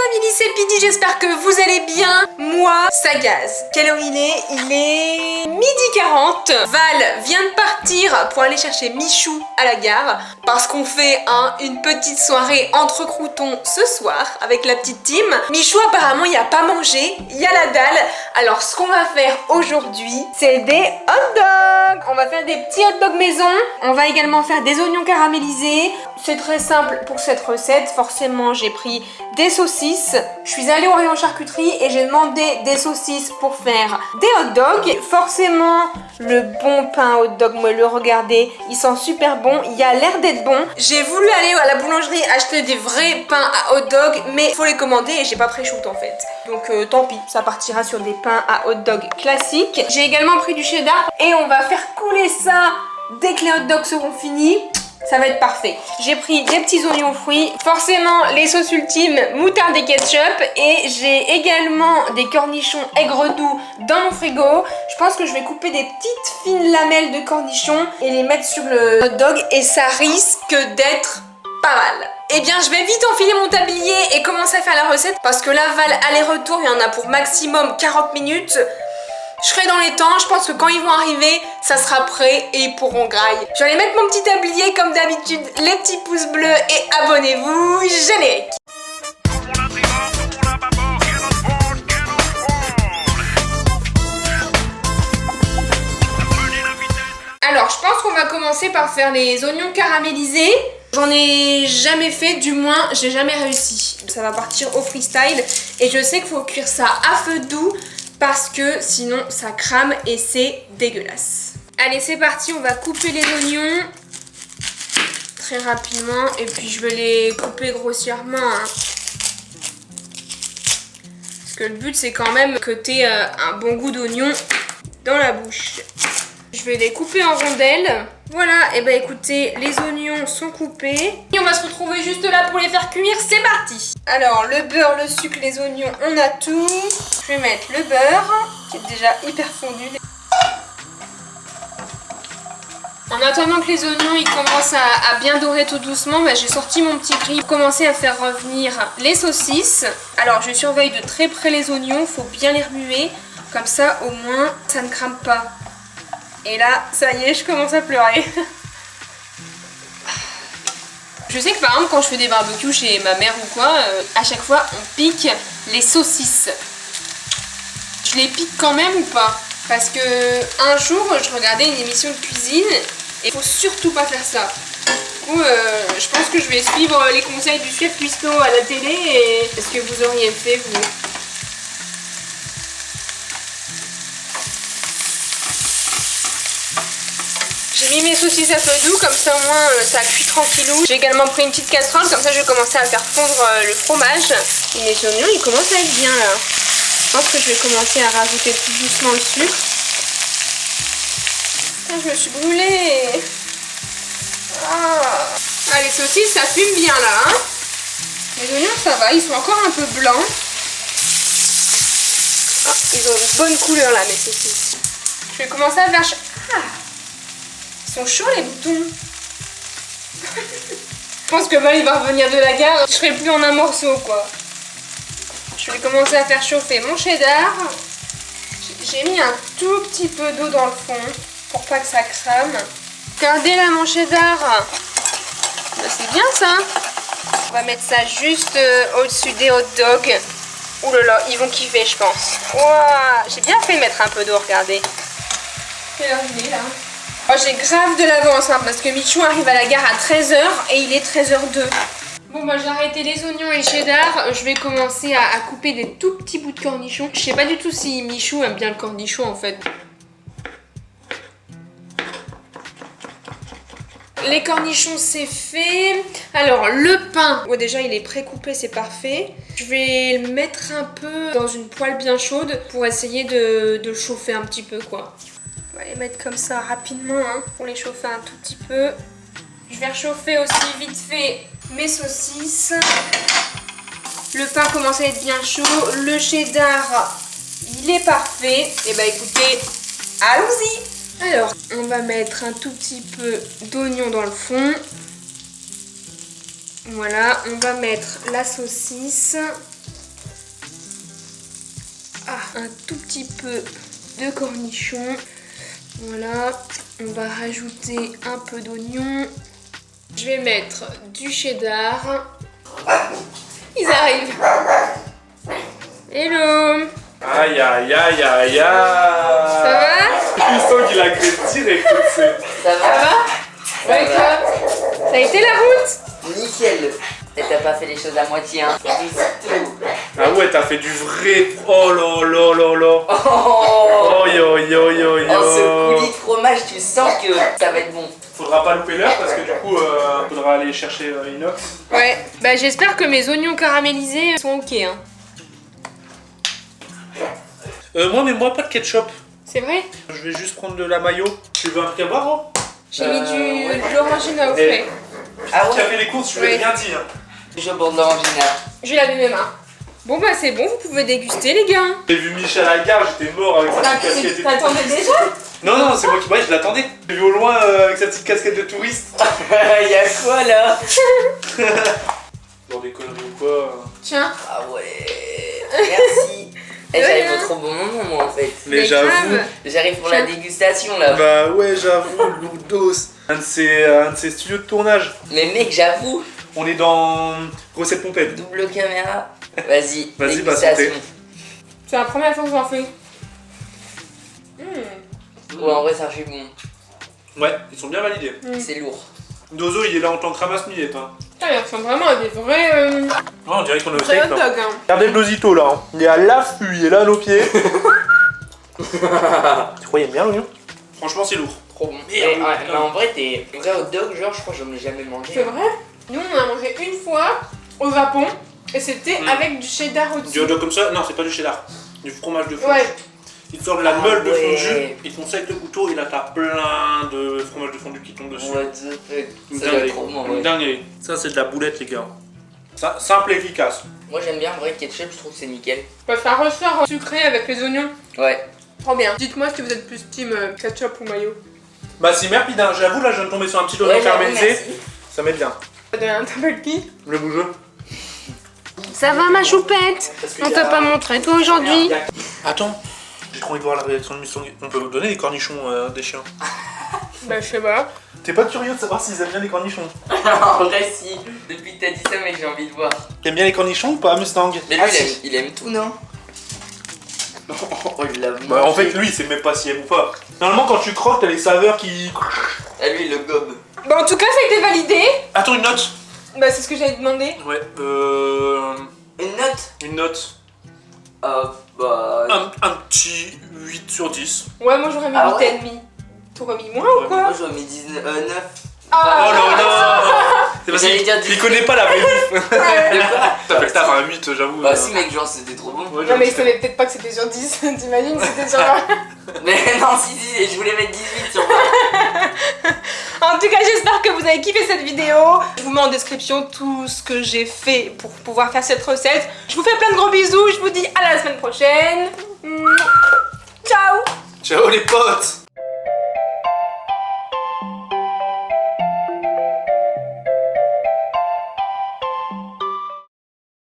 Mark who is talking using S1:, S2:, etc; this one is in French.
S1: famille, c'est Pidi, j'espère que vous allez bien. Moi, ça gaze. Quelle heure il est? Il est midi 40. Val vient de partir pour aller chercher Michou à la gare parce qu'on fait une petite soirée entre croutons ce soir avec la petite team. Michou apparemment il a pas mangé, il y a la dalle. Alors ce qu'on va faire aujourd'hui, c'est des hot dogs. On va faire des petits hot dogs maison. On va également faire des oignons caramélisés. C'est très simple pour cette recette. Forcément, j'ai pris des saucisses. Je suis allée au rayon charcuterie et j'ai demandé des saucisses pour faire des hot dogs. Forcément, le bon pain hot dog, moi le regardez, il sent super bon. Il a l'air d'être bon. J'ai voulu aller à la boulangerie acheter des vrais pains à hot dog, mais il faut les commander et j'ai pas pré-shoot en fait. Donc tant pis, ça partira sur des pains à hot dog classiques. J'ai également pris du cheddar et on va faire couler ça dès que les hot dogs seront finis. Ça va être parfait. J'ai pris des petits oignons fruits, forcément les sauces ultimes, moutarde et ketchup, et j'ai également des cornichons aigre doux dans mon frigo. Je pense que je vais couper des petites fines lamelles de cornichons et les mettre sur le hot dog et ça risque d'être pas mal. Eh bien je vais vite enfiler mon tablier et commencer à faire la recette parce que l'aval aller-retour il y en a pour maximum 40 minutes. Je serai dans les temps, je pense que quand ils vont arriver, ça sera prêt et ils pourront grailler. Je vais aller mettre mon petit tablier comme d'habitude, les petits pouces bleus et abonnez-vous, générique. Alors, je pense qu'on va commencer par faire les oignons caramélisés. J'en ai jamais fait, du moins, j'ai jamais réussi. Ça va partir au freestyle et je sais qu'il faut cuire ça à feu doux parce que sinon ça crame et c'est dégueulasse. Allez, c'est parti, on va couper les oignons très rapidement et puis je vais les couper grossièrement. Parce que le but c'est quand même que tu aies un bon goût d'oignon dans la bouche. Je vais les couper en rondelles. Voilà, et bah écoutez, les oignons sont coupés. Et on va se retrouver juste là pour les faire cuire, c'est parti. Alors, le beurre, le sucre, les oignons, on a tout. Je vais mettre le beurre, qui est déjà hyper fondu. En attendant que les oignons ils commencent à bien dorer tout doucement, bah, j'ai sorti mon petit grille pour commencer à faire revenir les saucisses. Alors, je surveille de très près les oignons, faut bien les remuer. Comme ça, au moins, ça ne crame pas. Et là, ça y est, je commence à pleurer. Je sais que par exemple, quand je fais des barbecues chez ma mère ou quoi, à chaque fois, on pique les saucisses. Je les pique quand même ou pas? Parce que un jour, je regardais une émission de cuisine et il faut surtout pas faire ça. Du coup, je pense que je vais suivre les conseils du chef cuistot à la télé et ce que vous auriez fait, vous. J'ai mis mes saucisses à feu doux, comme ça au moins ça cuit tranquillou. J'ai également pris une petite casserole, comme ça je vais commencer à faire fondre le fromage. Et mes oignons ils commencent à être bien là. Je pense que je vais commencer à rajouter tout doucement le sucre. Ah, je me suis brûlée. Ah, les saucisses ça fume bien là. Hein. Les oignons ça va, ils sont encore un peu blancs. Ah, ils ont une bonne couleur là mes saucisses. Je vais commencer à faire... Ils sont chauds les boutons. Je pense que Val il va revenir de la gare, je serai plus en un morceau quoi. Je vais commencer à faire chauffer mon cheddar. J'ai mis un tout petit peu d'eau dans le fond pour pas que ça crame. Regardez là mon cheddar. C'est bien ça. On va mettre ça juste au-dessus des hot dogs. Ouh là là, ils vont kiffer je pense. Ouah, j'ai bien fait de mettre un peu d'eau, regardez. Quelle heure il est là? Oh, j'ai grave de l'avance hein, parce que Michou arrive à la gare à 13h et il est 13h02. Bon bah j'ai arrêté les oignons et le cheddar. Je vais commencer à couper des tout petits bouts de cornichons. Je sais pas du tout si Michou aime bien le cornichon en fait. Les cornichons c'est fait. Alors le pain, ouais, déjà il est pré-coupé, c'est parfait. Je vais le mettre un peu dans une poêle bien chaude pour essayer de le chauffer un petit peu quoi. On va les mettre comme ça rapidement hein, pour les chauffer un tout petit peu. Je vais réchauffer aussi vite fait mes saucisses. Le pain commence à être bien chaud. Le cheddar, il est parfait. Et bah écoutez, allons-y. Alors, on va mettre un tout petit peu d'oignon dans le fond. Voilà, on va mettre la saucisse. un tout petit peu de cornichons. Voilà, on va rajouter un peu d'oignon. Je vais mettre du cheddar. Ils arrivent. Hello.
S2: Aïe aïe aïe aïe aïe.
S1: Ça va?
S2: Je sens qu'il a agresse direct.
S3: Ça
S1: Ça
S3: va?
S1: va? Ouais, toi? Ça a été la route?
S3: Nickel. Et t'as pas fait les choses à moitié, hein?
S2: Ah ouais, t'as fait du vrai. Oh là là là là.
S3: Oh,
S2: Oh yo yo yo yo.
S3: oh, ce coulis de fromage, tu sens que ça va être bon.
S2: Faudra pas louper l'heure parce que du coup, faudra aller chercher Inox.
S1: Ouais, bah j'espère que mes oignons caramélisés sont ok. Hein.
S2: Moi pas de ketchup.
S1: C'est vrai?
S2: Je vais juste prendre de la mayo. Tu veux un truc à boire, hein?
S1: J'ai mis
S3: ouais.
S1: de l'orangina au frais.
S3: Ah
S2: Qui a
S3: ouais?
S2: fait les courses, je lui ai
S1: Ouais.
S2: rien dit. Hein.
S3: Je bois de l'orangina.
S1: Je vais laver mes mains. Bon bah c'est bon, vous pouvez déguster les gars.
S2: J'ai vu Michel à la gare, j'étais mort avec sa petite casquette. et tout.
S1: T'attendais déjà?
S2: Non, non, c'est moi qui je l'attendais. J'ai vu au loin avec sa petite casquette de touriste.
S3: Y'a quoi là?
S2: Dans des conneries ou quoi.
S1: Tiens.
S3: Ah ouais. Merci. Et j'arrive au trop bon moment, moi en fait.
S2: Mais j'avoue.
S1: grave.
S3: J'arrive pour la dégustation là.
S2: Bah ouais, j'avoue, Lourdos. Un de ces studios de tournage.
S3: Mais mec, j'avoue,
S2: On est dans recette pompette.
S3: double caméra. Vas-y,
S2: Vas-y, bah,
S3: dégustation.
S2: santé.
S1: C'est la première fois que j'en fais.
S3: Ouais, en vrai, ça fait bon.
S2: Ouais, ils sont bien validés.
S3: C'est lourd.
S2: Dozo, il est là en tant que ramasse-miettes. Hein.
S1: Putain, ils ressemblent vraiment à des vrais
S2: Oh, on dirait qu'on est au
S1: vrais
S2: steak
S1: hot
S2: là.
S1: dogs. Hein.
S2: Regardez le blosito là. Hein. Il est à l'affût, il est là à nos pieds. Tu crois qu'il aime bien l'oignon? Franchement, c'est lourd.
S3: Trop bon.
S2: Merde,
S3: Mais en vrai, t'es vrai hot dog, genre, je crois que j'en ai jamais mangé.
S1: C'est vrai? Nous on en a mangé une fois au Japon et c'était avec du cheddar
S2: Du
S1: au-dessus.
S2: hot dog comme ça? Non, c'est pas du cheddar. Du fromage de fondu.
S1: Ouais.
S2: Ils te sortent de la
S3: Ah
S2: meule de
S3: ouais.
S2: fondu, ils font ça avec le couteau et là t'as plein de fromage de fondu qui tombe dessus.
S3: What the fuck.
S2: Une
S3: Ça doit être
S2: dinguerie.
S3: trop bon,
S2: Une
S3: ouais.
S2: dinguerie. Ça, c'est de la boulette, les gars. Simple et efficace.
S3: Moi, j'aime bien en vrai ketchup, je trouve que c'est nickel.
S1: Bah, ça ressort sucré avec les oignons.
S3: Ouais.
S1: Trop bien. Dites-moi si vous êtes plus team ketchup ou mayo.
S2: Bah, c'est merpidin. J'avoue, là, je viens de tomber sur un petit oignon
S3: Ouais, j'avoue,
S2: caramélisé.
S3: merci.
S2: Ça m'aide bien.
S1: T'appelles qui?
S2: Le bougeux.
S1: Ça va ma choupette? On t'a pas montré toi aujourd'hui?
S2: Attends. J'ai trop envie de voir la réaction de Mustang. On peut vous donner des cornichons des chiens.
S1: Bah je sais pas.
S2: T'es pas curieux de savoir s'ils aiment bien les cornichons?
S3: En vrai, si. Depuis que t'as dit ça, mec, j'ai envie de voir.
S2: T'aimes bien les cornichons ou pas, Mustang?
S3: Mais lui,
S2: Ah,
S3: il aime tout, non? Oh, il l'a
S2: Bah, en fait, lui, il sait même pas s'il aime ou pas. Normalement, quand tu croques, t'as les saveurs qui.
S3: Ah, lui, il le gobe.
S1: Bah en tout cas ça a été validé.
S2: Attends, une note?
S1: Bah c'est ce que j'allais demander.
S2: Ouais,
S3: Une note?
S2: une note.
S3: Bah.
S2: Un petit 8 sur 10.
S1: Ouais moi j'aurais mis
S3: Ah ouais
S1: 8,5. T'aurais mis moins ou quoi?
S3: Moi, j'aurais mis 9.
S2: Oh là là! C'est parce
S3: J'allais
S2: qu'il
S3: dire
S2: il connaît pas la vraie bouffe.
S3: De quoi?
S2: T'as fait que t'as un 8, j'avoue.
S3: Bah, si, mec, genre, c'était trop bon.
S2: Ouais,
S1: Non mais il savait peut-être pas que c'était sur 10. T'imagines c'était sur 20.
S3: Mais non, si, je voulais mettre 18 sur 20.
S1: En tout cas, j'espère que vous avez kiffé cette vidéo. Je vous mets en description tout ce que j'ai fait pour pouvoir faire cette recette. Je vous fais plein de gros bisous. Je vous dis à la semaine prochaine. Ciao!
S2: Ciao les potes!